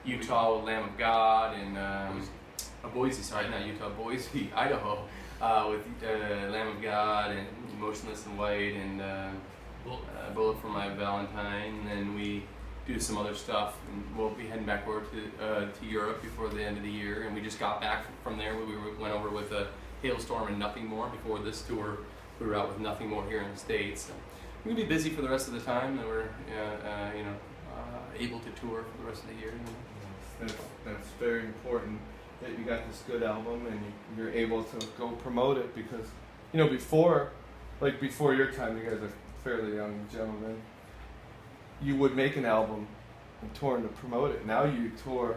Utah with Lamb of God, and Boise, sorry, not Utah, Boise, Idaho, with Lamb of God and Motionless in White and Bullet for My Valentine, and then we do some other stuff, and we'll be heading back over to Europe before the end of the year, and we just got back from there. We went over with a Hailstorm and Nothing More. Before this tour, we were out with Nothing More here in the States. So we're gonna be busy for the rest of the time, and we're able to tour for the rest of the year. That's very important that you got this good album and you're able to go promote it, because before your time, you guys are fairly young gentlemen, you would make an album and tour to promote it. Now you tour.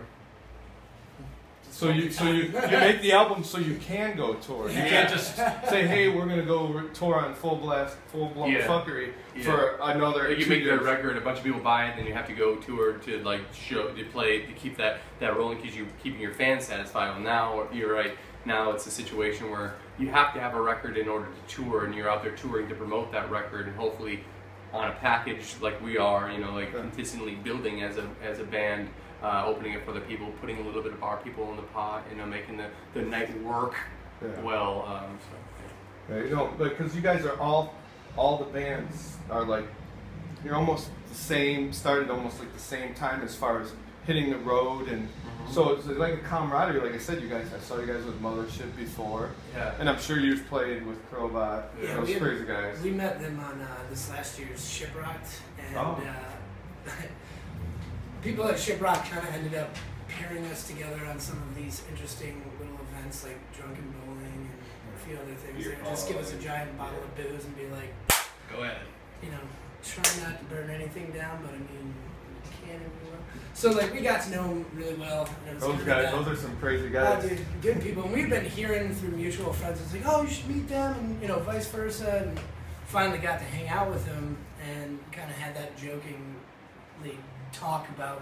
So you make the album so you can go tour. You can't just say, hey, we're gonna go tour on full blown fuckery for another. You make the record, a bunch of people buy it, then you have to go tour to play to keep that rolling, because you're keeping your fans satisfied. Well, now you're right. Now it's a situation where you have to have a record in order to tour, and you're out there touring to promote that record, and hopefully on a package like we are, consistently building as a band. Opening it for the people, putting a little bit of our people in the pot, making the night work well. Because you guys are all the bands are you're almost the same, started almost like the same time as far as hitting the road, and so it's like a camaraderie. Like I said, I saw you guys with Mothership before, and I'm sure you've played with Crowbot. Those crazy guys. We met them on this last year's Shiprocked, and people at Shiprock kind of ended up pairing us together on some of these interesting little events like Drunken Bowling and a few other things. They would just give us a giant bottle of booze and be like, go ahead. Try not to burn anything down, but I mean, you can if you want. So we got to know them really well. And those guys, those are some crazy guys. Oh, dude, good people. And we've been hearing through mutual friends, it's like, oh, you should meet them, and vice versa. And finally got to hang out with them and kind of had that jokingly talk about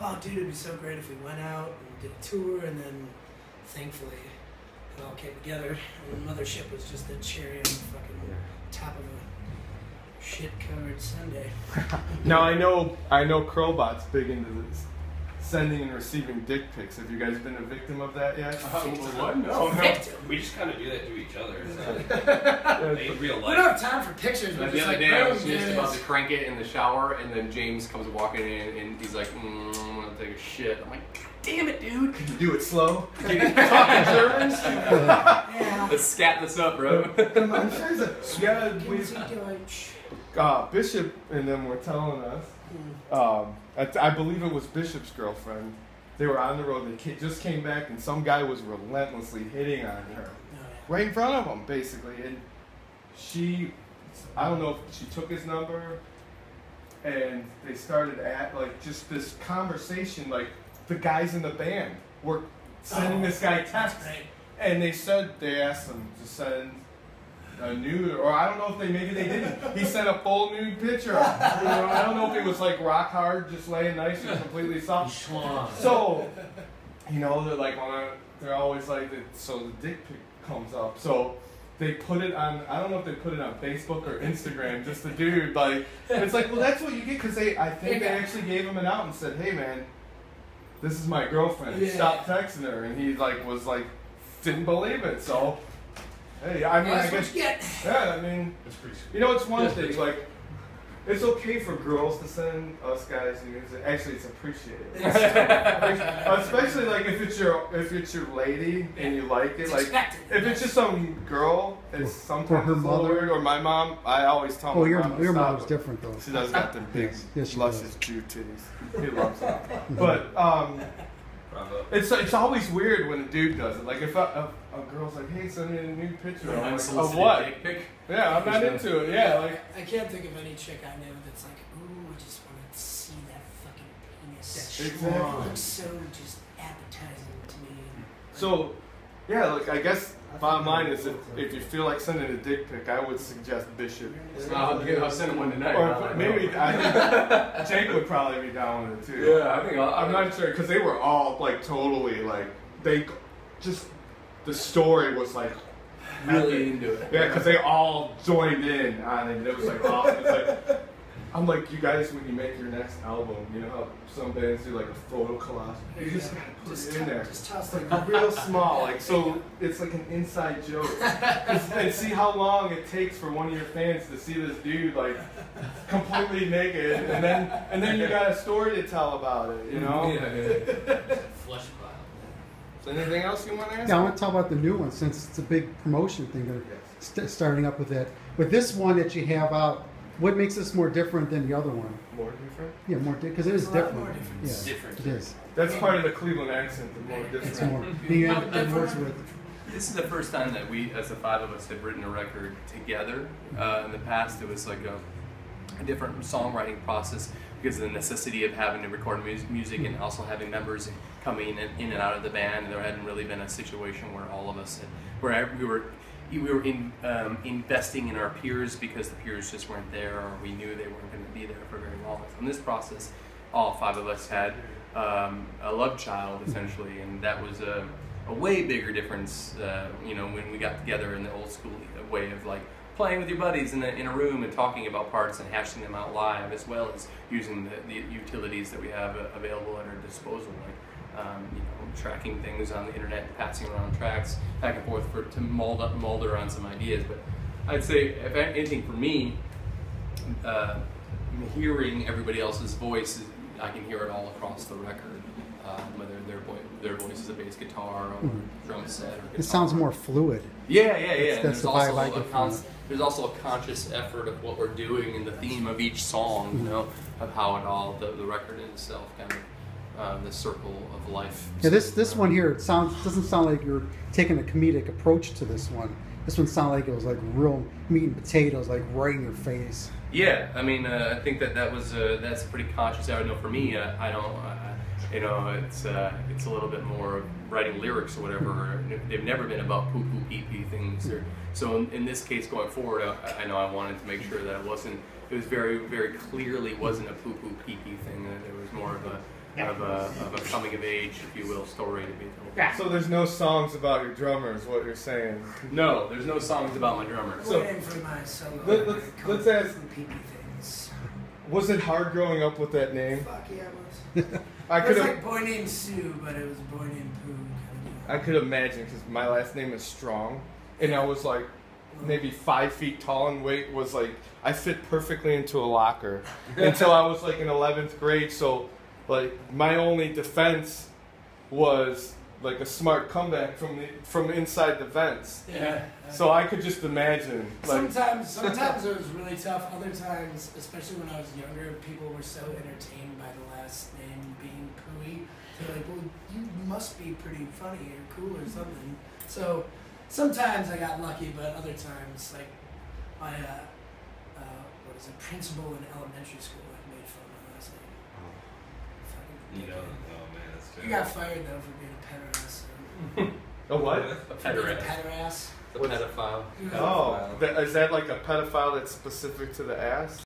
oh dude, it'd be so great if we went out and did a tour, and then thankfully it all came together, and Mothership was just the cherry on the fucking top of a shit-covered sundae. Now I know Crowbot's big into this, sending and receiving dick pics. Have you guys been a victim of that yet? What? No. We just kind of do that to each other. In real life. We don't have time for pictures. The other day I was just about to crank it in the shower, and then James comes walking in, and he's like, I'm gonna take a shit. I'm like, God damn it, dude. Can you do it slow? Can you talk in German? Let's scat this up, bro. Bishop and them were telling us, I believe it was Bishop's girlfriend. They were on the road. They just came back, and some guy was relentlessly hitting on her, right in front of them, basically. And I don't know if she took his number, and they started just this conversation. The guys in the band were sending this guy texts, and they asked him to send a nude, or I don't know if maybe they didn't. He sent a full nude picture. I don't know if it was rock hard, just laying nice and completely soft. So, they're always so the dick pic comes up. So they put it on, I don't know if they put it on Facebook or Instagram, just the dude, it's well, that's what you get, because I think they actually gave him an out and said, hey man, this is my girlfriend, stop texting her, and he didn't believe it, so. Hey, I mean, I guess, I mean, it's pretty sweet. It's one thing, it's okay for girls to send us guys nudes. Actually, it's appreciated. Especially if it's your lady and you like it. If it's just some girl, it's sometimes her mother or my mom. I always tell my mom. Your mom's different though. She does got them big, luscious Jew titties. He loves it. But it's always weird when a dude does it. If a girl's like, hey, send me a nude picture. I'm like, of what? Dick pic? Yeah, I'm not into it. Yeah, I can't think of any chick I know that's ooh, I just want to see that fucking penis. Exactly. It looks so just appetizing to me. So, yeah, I guess bottom line is if you feel like sending a dick pic, I would suggest Bishop. I'll send one tonight. Or maybe I think Jake would probably be down with it too. Yeah, I think I'm not sure, because they were all totally they just. The story was really into it. Yeah, because they all joined in on it. And it was awesome. It's I'm like, you guys, when you make your next album, you know how some bands do like a photo collage? You just gotta put it in there. Just toss Like like real small, like so it's like an inside joke. And see how long it takes for one of your fans to see this dude like completely naked, and then you got a story to tell about it, you know? Flesh pile. So anything else you want to ask? Yeah, I want to talk about the new one since it's a big promotion thing. They're starting up with it. With this one that you have out, what makes this more different than the other one? More different? Yeah, more because it is It's a lot different. more different. Yeah, It's different. it is. That's part of the Cleveland accent, the more different. It's more. You have to work with. This is the first time that we, as the five of us, have written a record together. In the past, it was like a different songwriting process because of the necessity of having to record music and also having members coming in and out of the band. There hadn't really been a situation where all of us had, where we were investing in our peers because the peers just weren't there, or we knew they weren't going to be there for very long. So in this process, all five of us had a love child essentially, and that was a way bigger difference. When we got together in the old school way of like playing with your buddies in a room and talking about parts and hashing them out live, as well as using the utilities that we have available at our disposal, like tracking things on the internet and passing around tracks back and forth to molder on some ideas. But I'd say, if anything for me, hearing everybody else's voice, I can hear it all across the record, whether their voice is a bass guitar or drum set or guitar. It sounds more fluid. Yeah. And That's the vibe I get from it. There's also a conscious effort of what we're doing and the theme of each song, of how it all, the record in itself, kind of the circle of life. Yeah, this one here, doesn't sound like you're taking a comedic approach to this one. This one sounded like it was like real meat and potatoes, like right in your face. Yeah, I mean, I think that's a pretty conscious effort. I know for me, I don't. It's a little bit more writing lyrics or whatever. They've never been about poo poo pee pee things. So in this case, going forward, I know I wanted to make sure that it wasn't. It was very very clearly wasn't a poo poo pee pee thing. That it was more of a coming of age, if you will, story to be told. So there's no songs about your drummer, is what you're saying? No, there's no songs about my drummer. So waiting for my solo. Let's ask. PP things. Was it hard growing up with that name? Fuck yeah, it was. I It was like boy named Sue, but it was boy named Pooh. I could imagine, because my last name is Strong, and I was like maybe 5 feet tall, and weight was like I fit perfectly into a locker until I was like in 11th grade. So like my only defense was like a smart comeback from inside the vents. Yeah. So I could just imagine. Like, Sometimes it was really tough. Other times, especially when I was younger, people were so entertained by the last name being Pooey. They're like, well, you must be pretty funny or cool or something. So sometimes I got lucky, but other times, like my principal in elementary school, like, made fun of my last name. Oh man, that's He got fired though for being a pederast. a what? A Pederast. The pedophile. Oh, is that like a pedophile that's specific to the ass?